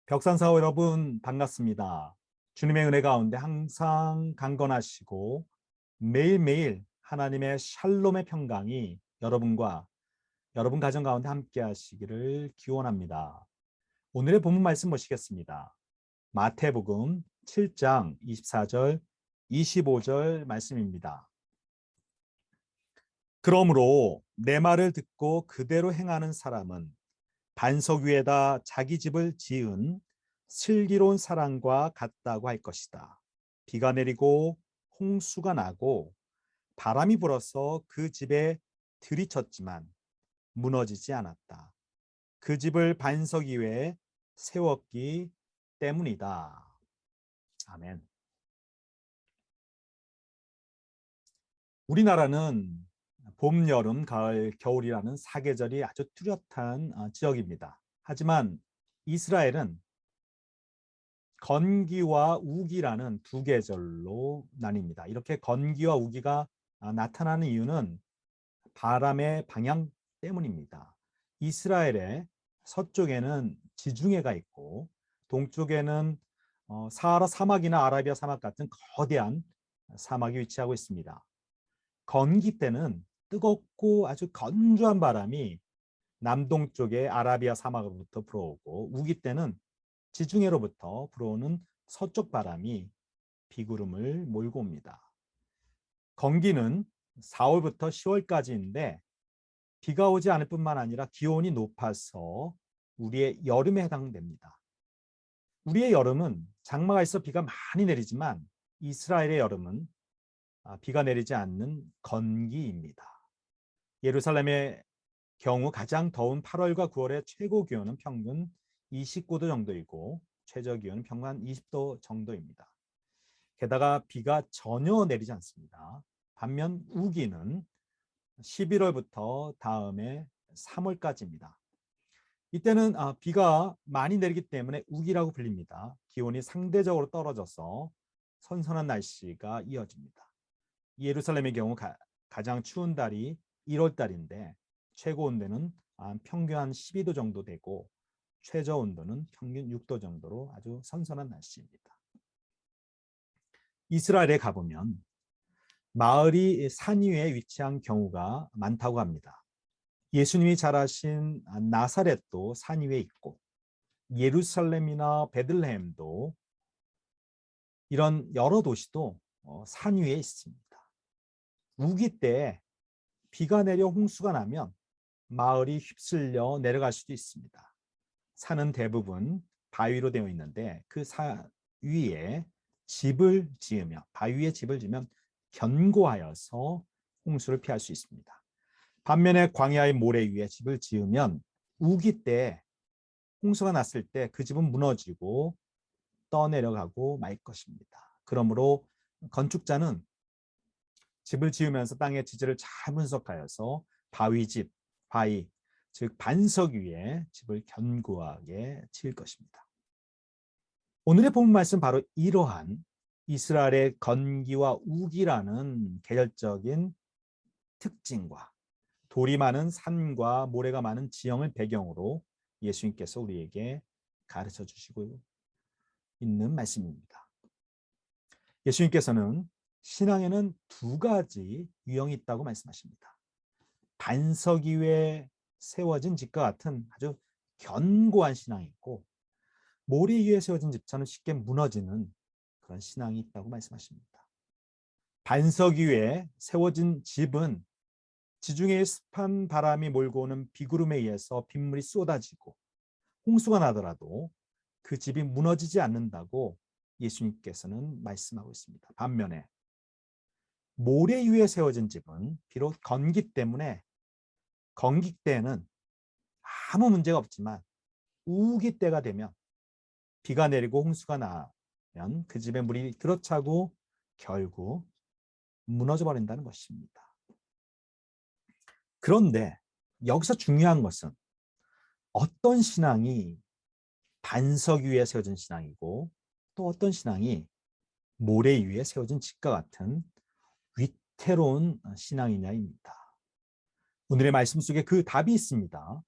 벽산사호 여러분 반갑습니다. 주님의 은혜 가운데 항상 강건하시고 매일매일 하나님의 샬롬의 평강이 여러분과 여러분 가정 가운데 함께 하시기를 기원합니다. 오늘의 본문 말씀 보시겠습니다. 마태복음 7장 24절 25절 말씀입니다. 그러므로 내 말을 듣고 그대로 행하는 사람은 반석 위에다 자기 집을 지은 슬기로운 사람과 같다고 할 것이다. 비가 내리고 홍수가 나고 바람이 불어서 그 집에 들이쳤지만 무너지지 않았다. 그 집을 반석 위에 세웠기 때문이다. 아멘. 우리나라는 봄, 여름, 가을, 겨울이라는 사계절이 아주 뚜렷한 지역입니다. 하지만 이스라엘은 건기와 우기라는 두 계절로 나뉩니다. 이렇게 건기와 우기가 나타나는 이유는 바람의 방향 때문입니다. 이스라엘의 서쪽에는 지중해가 있고 동쪽에는 사하라 사막이나 아라비아 사막 같은 거대한 사막이 위치하고 있습니다. 건기 때는 뜨겁고 아주 건조한 바람이 남동쪽의 아라비아 사막으로부터 불어오고 우기 때는 지중해로부터 불어오는 서쪽 바람이 비구름을 몰고 옵니다. 건기는 4월부터 10월까지인데 비가 오지 않을 뿐만 아니라 기온이 높아서 우리의 여름에 해당됩니다. 우리의 여름은 장마가 있어 비가 많이 내리지만 이스라엘의 여름은 비가 내리지 않는 건기입니다. 예루살렘의 경우 가장 더운 8월과 9월의 최고 기온은 평균 29도 정도이고 최저 기온은 평균 20도 정도입니다. 게다가 비가 전혀 내리지 않습니다. 반면 우기는 11월부터 다음해 3월까지입니다. 이때는 비가 많이 내리기 때문에 우기라고 불립니다. 기온이 상대적으로 떨어져서 선선한 날씨가 이어집니다. 예루살렘의 경우 가장 추운 달이 1월 달인데 최고 온도는 평균 한 12도 정도 되고 최저 온도는 평균 6도 정도로 아주 선선한 날씨입니다. 이스라엘에 가보면 마을이 산 위에 위치한 경우가 많다고 합니다. 예수님이 자라신 나사렛도 산 위에 있고 예루살렘이나 베들레헴도 이런 여러 도시도 산 위에 있습니다. 우기 때 비가 내려 홍수가 나면 마을이 휩쓸려 내려갈 수도 있습니다. 산은 대부분 바위로 되어 있는데 그 산 위에 집을 지으며 바위 위에 집을 지으면 견고하여서 홍수를 피할 수 있습니다. 반면에 광야의 모래 위에 집을 지으면 우기 때 홍수가 났을 때 그 집은 무너지고 떠내려가고 말 것입니다. 그러므로 건축자는 집을 지으면서 땅의 지지를 잘 분석하여서 바위집, 바위, 즉 반석 위에 집을 견고하게 지을 것입니다. 오늘의 본문 말씀 바로 이러한 이스라엘의 건기와 우기라는 계절적인 특징과 돌이 많은 산과 모래가 많은 지형을 배경으로 예수님께서 우리에게 가르쳐 주시고 있는 말씀입니다. 예수님께서는 신앙에는 두 가지 유형이 있다고 말씀하십니다. 반석 위에 세워진 집과 같은 아주 견고한 신앙이 있고 모래 위에 세워진 집처럼 쉽게 무너지는 그런 신앙이 있다고 말씀하십니다. 반석 위에 세워진 집은 지중해의 습한 바람이 몰고 오는 비구름에 의해서 빗물이 쏟아지고 홍수가 나더라도 그 집이 무너지지 않는다고 예수님께서는 말씀하고 있습니다. 반면에 모래 위에 세워진 집은 비록 건기 때문에 건기 때에는 아무 문제가 없지만 우기 때가 되면 비가 내리고 홍수가 나면 그 집에 물이 들어차고 결국 무너져 버린다는 것입니다. 그런데 여기서 중요한 것은 어떤 신앙이 반석 위에 세워진 신앙이고 또 어떤 신앙이 모래 위에 세워진 집과 같은 위태로운 신앙이냐입니다. 오늘의 말씀 속에 그 답이 있습니다.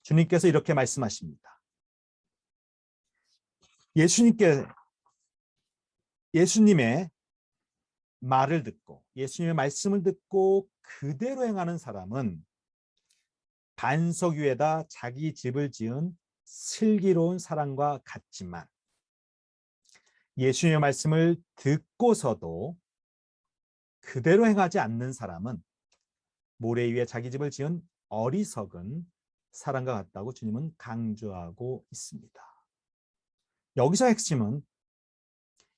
주님께서 이렇게 말씀하십니다. 예수님의 말을 듣고 예수님의 말씀을 듣고 그대로 행하는 사람은 반석 위에다 자기 집을 지은 슬기로운 사람과 같지만, 예수님의 말씀을 듣고서도 그대로 행하지 않는 사람은 모래 위에 자기 집을 지은 어리석은 사람과 같다고 주님은 강조하고 있습니다. 여기서 핵심은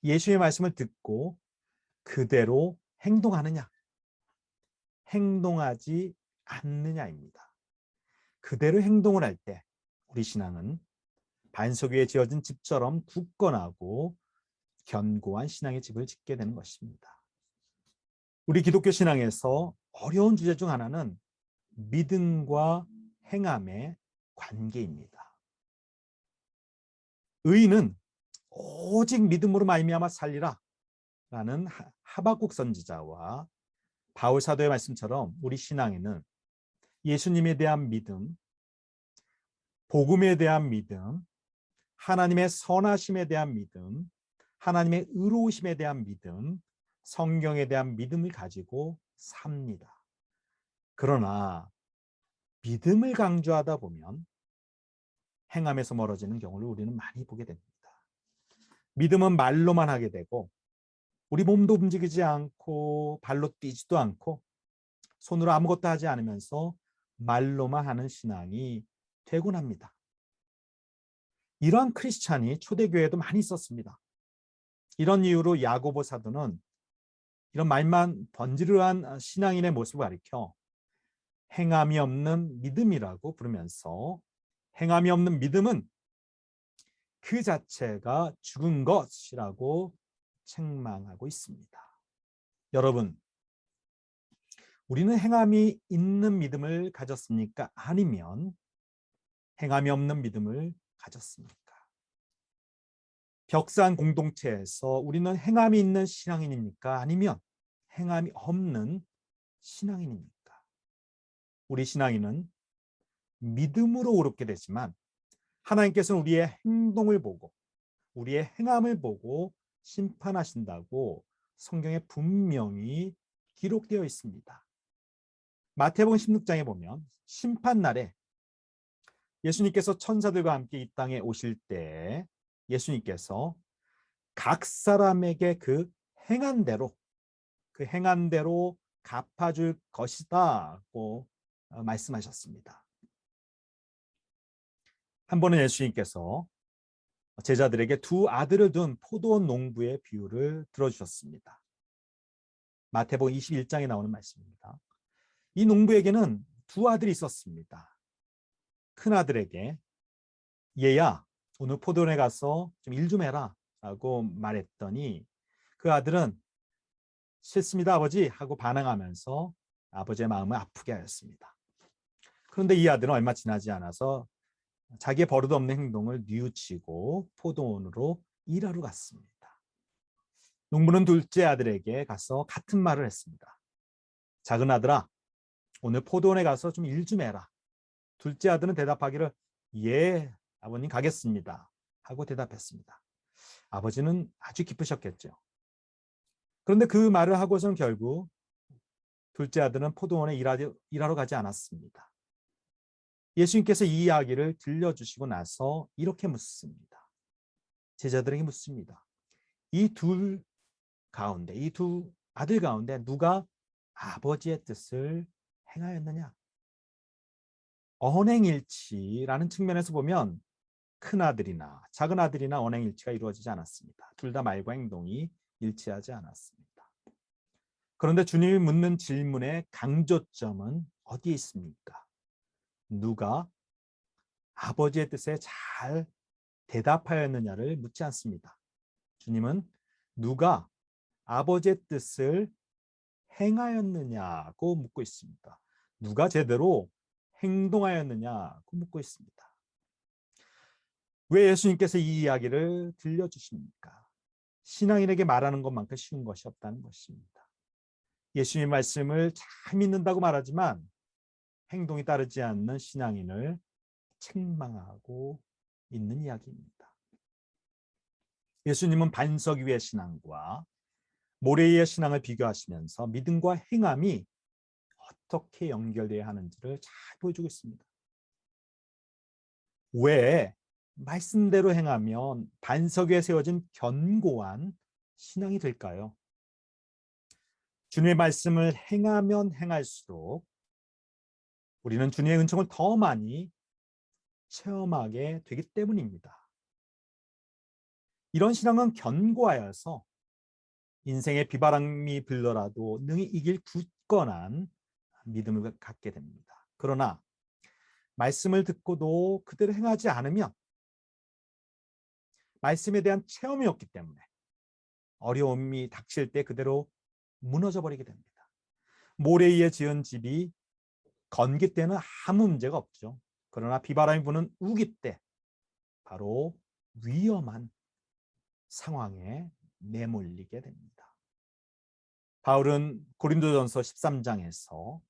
예수님의 말씀을 듣고 그대로 행동하느냐, 행동하지 않느냐입니다. 그대로 행동을 할 때 우리 신앙은 반석 위에 지어진 집처럼 굳건하고 견고한 신앙의 집을 짓게 되는 것입니다. 우리 기독교 신앙에서 어려운 주제 중 하나는 믿음과 행함의 관계입니다. 의인은 오직 믿음으로 말미암아 살리라 라는 하박국 선지자와 바울 사도의 말씀처럼 우리 신앙에는 예수님에 대한 믿음, 복음에 대한 믿음, 하나님의 선하심에 대한 믿음, 하나님의 의로우심에 대한 믿음, 성경에 대한 믿음을 가지고 삽니다. 그러나 믿음을 강조하다 보면 행함에서 멀어지는 경우를 우리는 많이 보게 됩니다. 믿음은 말로만 하게 되고 우리 몸도 움직이지 않고 발로 뛰지도 않고 손으로 아무것도 하지 않으면서 말로만 하는 신앙이 되곤 합니다. 이러한 크리스찬이 초대교회에도 많이 있었습니다. 이런 이유로 야고보 사도는 이런 말만 번지르한 신앙인의 모습을 가리켜 행함이 없는 믿음이라고 부르면서 행함이 없는 믿음은 그 자체가 죽은 것이라고 책망하고 있습니다. 여러분, 우리는 행함이 있는 믿음을 가졌습니까? 아니면 행함이 없는 믿음을 가졌습니까? 벽산 공동체에서 우리는 행함이 있는 신앙인입니까? 아니면 행함이 없는 신앙인입니까? 우리 신앙인은 믿음으로 오르게 되지만 하나님께서는 우리의 행동을 보고 우리의 행함을 보고 심판하신다고 성경에 분명히 기록되어 있습니다. 마태복음 16장에 보면 심판날에 예수님께서 천사들과 함께 이 땅에 오실 때 예수님께서 각 사람에게 그 행한 대로 갚아줄 것이다고 말씀하셨습니다. 한 번은 예수님께서 제자들에게 두 아들을 둔 포도원 농부의 비유를 들어주셨습니다. 마태복음 21장에 나오는 말씀입니다. 이 농부에게는 두 아들이 있었습니다. 큰 아들에게 얘야, 오늘 포도원에 가서 좀 일 좀 해라 라고 말했더니 그 아들은 싫습니다 아버지 하고 반항하면서 아버지의 마음을 아프게 하였습니다. 그런데 이 아들은 얼마 지나지 않아서 자기의 버릇없는 행동을 뉘우치고 포도원으로 일하러 갔습니다. 농부는 둘째 아들에게 가서 같은 말을 했습니다. 작은 아들아, 오늘 포도원에 가서 좀 일 좀 해라. 둘째 아들은 대답하기를 예, 아버님 가겠습니다 하고 대답했습니다. 아버지는 아주 기쁘셨겠죠. 그런데 그 말을 하고선 결국 둘째 아들은 포도원에 일하러 가지 않았습니다. 예수님께서 이 이야기를 들려주시고 나서 이렇게 묻습니다. 제자들에게 묻습니다. 이 두 아들 가운데 누가 아버지의 뜻을 행하였느냐? 언행일치라는 측면에서 보면 큰 아들이나 작은 아들이나 언행일치가 이루어지지 않았습니다. 둘 다 말과 행동이 일치하지 않았습니다. 그런데 주님이 묻는 질문의 강조점은 어디에 있습니까? 누가 아버지의 뜻에 잘 대답하였느냐를 묻지 않습니다. 주님은 누가 아버지의 뜻을 행하였느냐고 묻고 있습니다. 누가 제대로 행동하였느냐고 묻고 있습니다. 왜 예수님께서 이 이야기를 들려주십니까? 신앙인에게 말하는 것만큼 쉬운 것이 없다는 것입니다. 예수님의 말씀을 잘 믿는다고 말하지만 행동이 따르지 않는 신앙인을 책망하고 있는 이야기입니다. 예수님은 반석 위의 신앙과 모래 위의 신앙을 비교하시면서 믿음과 행함이 어떻게 연결되어야 하는지를 잘 보여주고 있습니다. 왜 말씀대로 행하면 반석 위에 세워진 견고한 신앙이 될까요? 주님의 말씀을 행하면 행할수록 우리는 주님의 은총을 더 많이 체험하게 되기 때문입니다. 이런 신앙은 견고하여서 인생의 비바람이 불더라도 능히 이길 굳건한 믿음을 갖게 됩니다. 그러나 말씀을 듣고도 그대로 행하지 않으면 말씀에 대한 체험이 없기 때문에 어려움이 닥칠 때 그대로 무너져 버리게 됩니다. 모래 위에 지은 집이 건기 때는 아무 문제가 없죠. 그러나 비바람이 부는 우기 때 바로 위험한 상황에 내몰리게 됩니다. 바울은 고린도전서 13장에서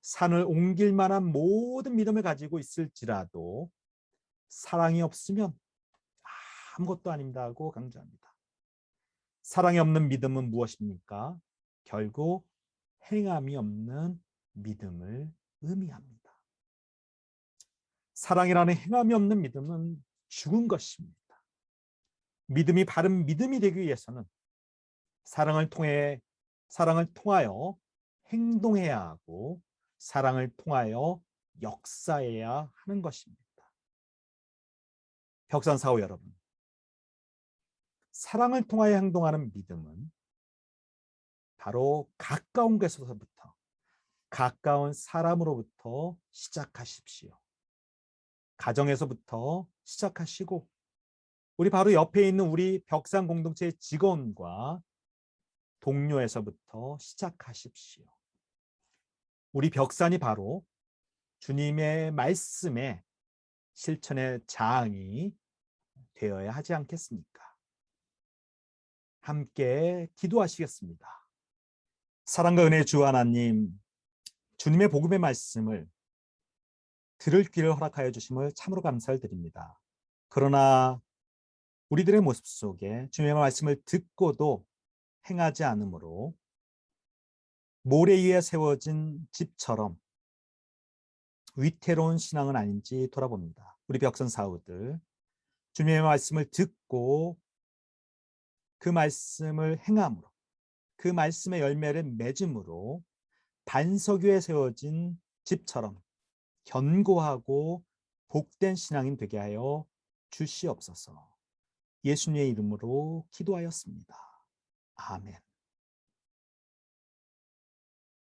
산을 옮길 만한 모든 믿음을 가지고 있을지라도 사랑이 없으면 아무것도 아닙니다 하고 강조합니다. 사랑이 없는 믿음은 무엇입니까? 결국 행함이 없는 믿음을 의미합니다. 사랑이라는 행함이 없는 믿음은 죽은 것입니다. 믿음이 바른 믿음이 되기 위해서는 사랑을 통하여 행동해야 하고 사랑을 통하여 역사해야 하는 것입니다. 벽산사후 여러분, 사랑을 통하여 행동하는 믿음은 바로 가까운 곳에서부터 가까운 사람으로부터 시작하십시오. 가정에서부터 시작하시고 우리 바로 옆에 있는 우리 벽산 공동체의 직원과 동료에서부터 시작하십시오. 우리 벽산이 바로 주님의 말씀의 실천의 자항이 되어야 하지 않겠습니까? 함께 기도하시겠습니다. 사랑과 은혜의 주 하나님, 주님의 복음의 말씀을 들을 귀를 허락하여 주심을 참으로 감사를 드립니다. 그러나 우리들의 모습 속에 주님의 말씀을 듣고도 행하지 않으므로 모래 위에 세워진 집처럼 위태로운 신앙은 아닌지 돌아봅니다. 우리 벽선 사우들, 주님의 말씀을 듣고 그 말씀을 행함으로 그 말씀의 열매를 맺음으로 반석 위에 세워진 집처럼 견고하고 복된 신앙인 되게 하여 주시옵소서. 예수님의 이름으로 기도하였습니다. 아멘.